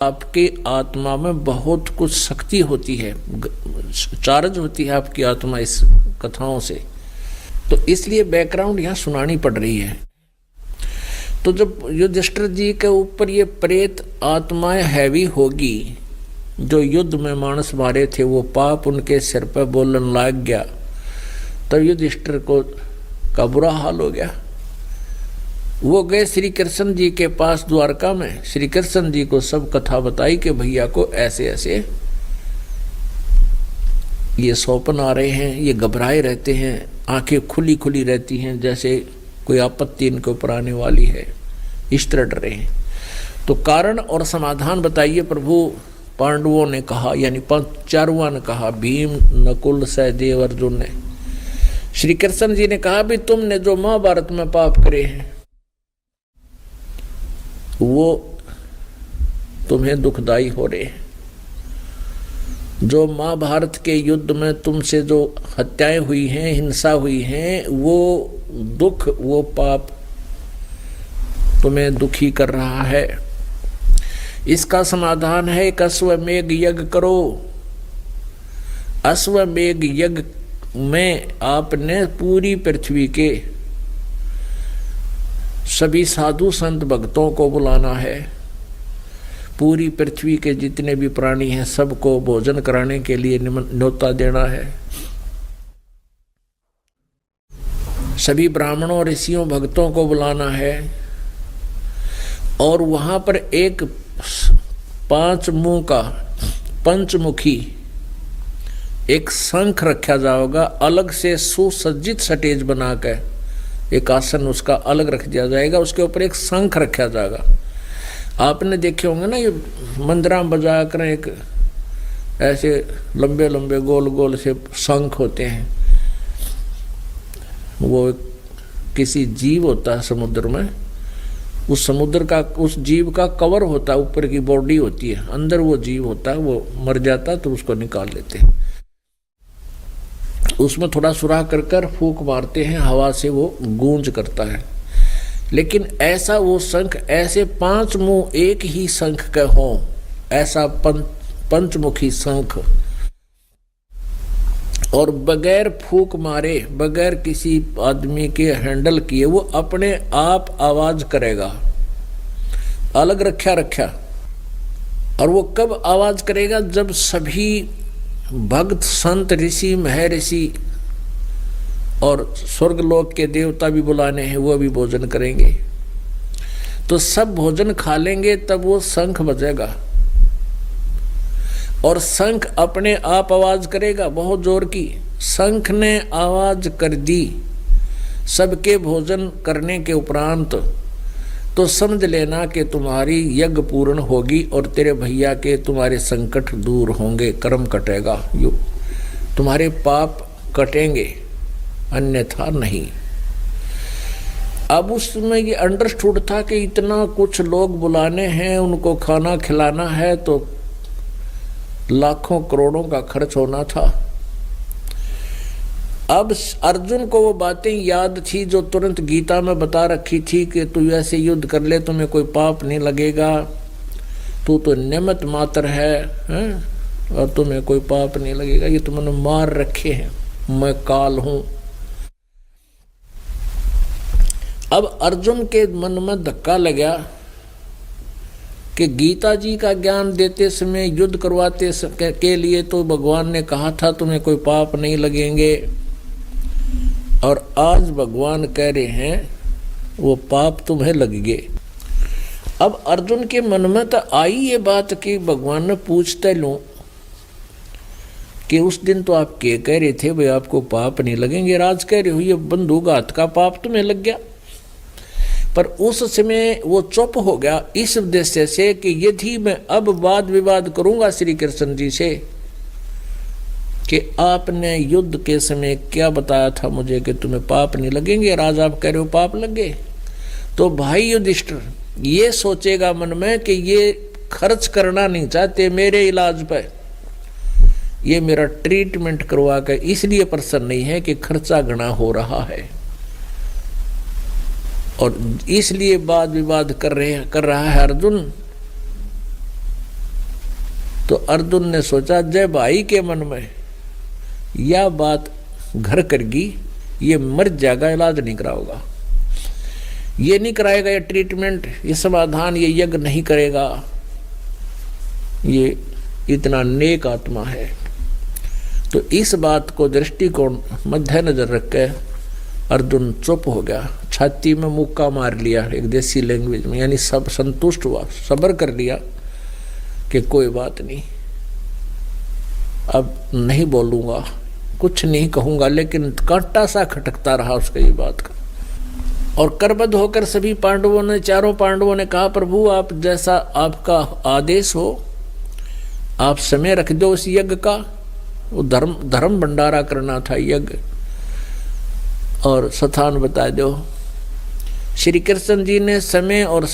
आपकी आत्मा में बहुत कुछ शक्ति होती है, चार्ज होती है आपकी आत्मा इस कथाओं से। तो इसलिए बैकग्राउंड यहाँ सुनानी पड़ रही है। तो जब युधिष्ठिर जी के ऊपर ये प्रेत आत्माएं हैवी होगी, जो युद्ध में मानस मारे थे, वो पाप उनके सिर पर बोलन लग गया, तब युधिष्ठिर को का बुरा हाल हो गया। वो गए श्री कृष्ण जी के पास द्वारका में। श्री कृष्ण जी को सब कथा बताई कि भैया को ऐसे ऐसे ये सौपन आ रहे हैं, ये घबराए रहते हैं, आंखें खुली खुली रहती हैं, जैसे कोई आपत्ति इनके ऊपर आने वाली है, इस तरह डर रहे हैं। तो कारण और समाधान बताइए प्रभु। पांडवों ने कहा, यानी चारुओं ने कहा, भीम, नकुल, सहदेव, अर्जुन ने। श्री कृष्ण जी ने कहा भी तुमने जो महाभारत में पाप करे हैं वो तुम्हें दुखदाई हो रहे हैं। जो महाभारत के युद्ध में तुमसे जो हत्याएं हुई हैं, हिंसा हुई हैं, वो दुख, वो पाप तुम्हें दुखी कर रहा है। इसका समाधान है एक अश्वमेघ यज्ञ करो। अश्वमेघ यज्ञ में आपने पूरी पृथ्वी के सभी साधु संत भक्तों को बुलाना है। पूरी पृथ्वी के जितने भी प्राणी हैं सबको भोजन कराने के लिए न्योता देना है। सभी ब्राह्मणों, ऋषियों, भक्तों को बुलाना है। और वहां पर एक 5 मुंह का पंचमुखी एक शंख रखा जाएगा, अलग से सुसज्जित स्टेज बनाकर एक आसन उसका अलग रख दिया जाएगा, उसके ऊपर एक शंख रखा जाएगा। आपने देखे होंगे ना, ये मंदिरा बजा कर एक ऐसे लंबे लंबे गोल गोल से शंख होते हैं। वो किसी जीव होता है समुद्र में, उस समुद्र का, उस जीव का कवर होता है, ऊपर की बॉडी होती है, अंदर वो जीव होता है, वो मर जाता है तो उसको निकाल लेते हैं। उसमें थोड़ा सुराख कर कर फूंक मारते हैं, हवा से वो गूंज करता है। लेकिन ऐसा वो शंख, ऐसे 5 मुंह एक ही शंख के हों, ऐसा पंचमुखी शंख, और बगैर फूंक मारे, बगैर किसी आदमी के हैंडल किए, वो अपने आप आवाज करेगा, अलग रखा। और वो कब आवाज करेगा? जब सभी भक्त, संत, ऋषि, महर्षि और स्वर्गलोक के देवता भी बुलाने हैं, वो भी भोजन करेंगे। तो सब भोजन खा लेंगे, तब वो शंख बजेगा और शंख अपने आप आवाज करेगा, बहुत जोर की। शंख ने आवाज कर दी सबके भोजन करने के उपरांत, तो समझ लेना कि तुम्हारी यज्ञ पूर्ण होगी और तेरे भैया के तुम्हारे संकट दूर होंगे, कर्म कटेगा, तुम्हारे पाप कटेंगे, अन्यथा नहीं। अब उसमें ये अंडरस्टूड था कि इतना कुछ लोग बुलाने हैं, उनको खाना खिलाना है, तो लाखों करोड़ों का खर्च होना था। अब अर्जुन को वो बातें याद थी जो तुरंत गीता में बता रखी थी कि तू ऐसे युद्ध कर ले, तुम्हें कोई पाप नहीं लगेगा, तू तो निमित्त मात्र है, और तुम्हें कोई पाप नहीं लगेगा, ये तुमने मार रखे हैं, मैं काल हूं। अब अर्जुन के मन में धक्का लगा कि गीता जी का ज्ञान देते समय, युद्ध करवाते के लिए तो भगवान ने कहा था तुम्हें कोई पाप नहीं लगेंगे, और आज भगवान कह रहे हैं वो पाप तुम्हें लग गए। अब अर्जुन के मन में तो आई ये बात कि भगवान ने पूछते लूं कि उस दिन तो आप क्या कह रहे थे भाई आपको पाप नहीं लगेंगे, आज कह रहे हो ये बंदूकघात का पाप तुम्हें लग गया। पर उस समय वो चुप हो गया इस उद्देश्य से कि यदि मैं अब वाद विवाद करूंगा श्री कृष्ण जी से कि आपने युद्ध के समय क्या बताया था मुझे कि तुम्हें पाप नहीं लगेंगे, और आज आप कह रहे हो पाप लग गए, तो भाई युधिष्ठिर ये सोचेगा मन में कि ये खर्च करना नहीं चाहते मेरे इलाज पर, ये मेरा ट्रीटमेंट करवा कर इसलिए प्रसन्न नहीं है कि खर्चा गणा हो रहा है, और इसलिए वाद विवाद कर रहा है अर्जुन। तो अर्जुन ने सोचा जय भाई के मन में यह बात घर करगी, ये मर जाएगा, इलाज नहीं कराओगा, ये नहीं कराएगा, ये ट्रीटमेंट, ये समाधान, ये यज्ञ नहीं करेगा, ये इतना नेक आत्मा है। तो इस बात को दृष्टिकोण मद्देनजर रख के अर्जुन चुप हो गया, छाती में मुक्का मार लिया एक देसी लैंग्वेज में, यानी सब संतुष्ट हुआ, सब्र कर लिया कि कोई बात नहीं, अब नहीं बोलूँगा, कुछ नहीं कहूँगा, लेकिन कांटा सा खटकता रहा उसके ये बात का। और करबद्ध होकर सभी पांडवों ने, चारों पांडवों ने कहा प्रभु आप जैसा आपका आदेश हो, आप समय रख दो उस यज्ञ का, वो धर्म भंडारा करना था यज्ञ, और स्थान बता दो। श्री कृष्ण जी ने समय और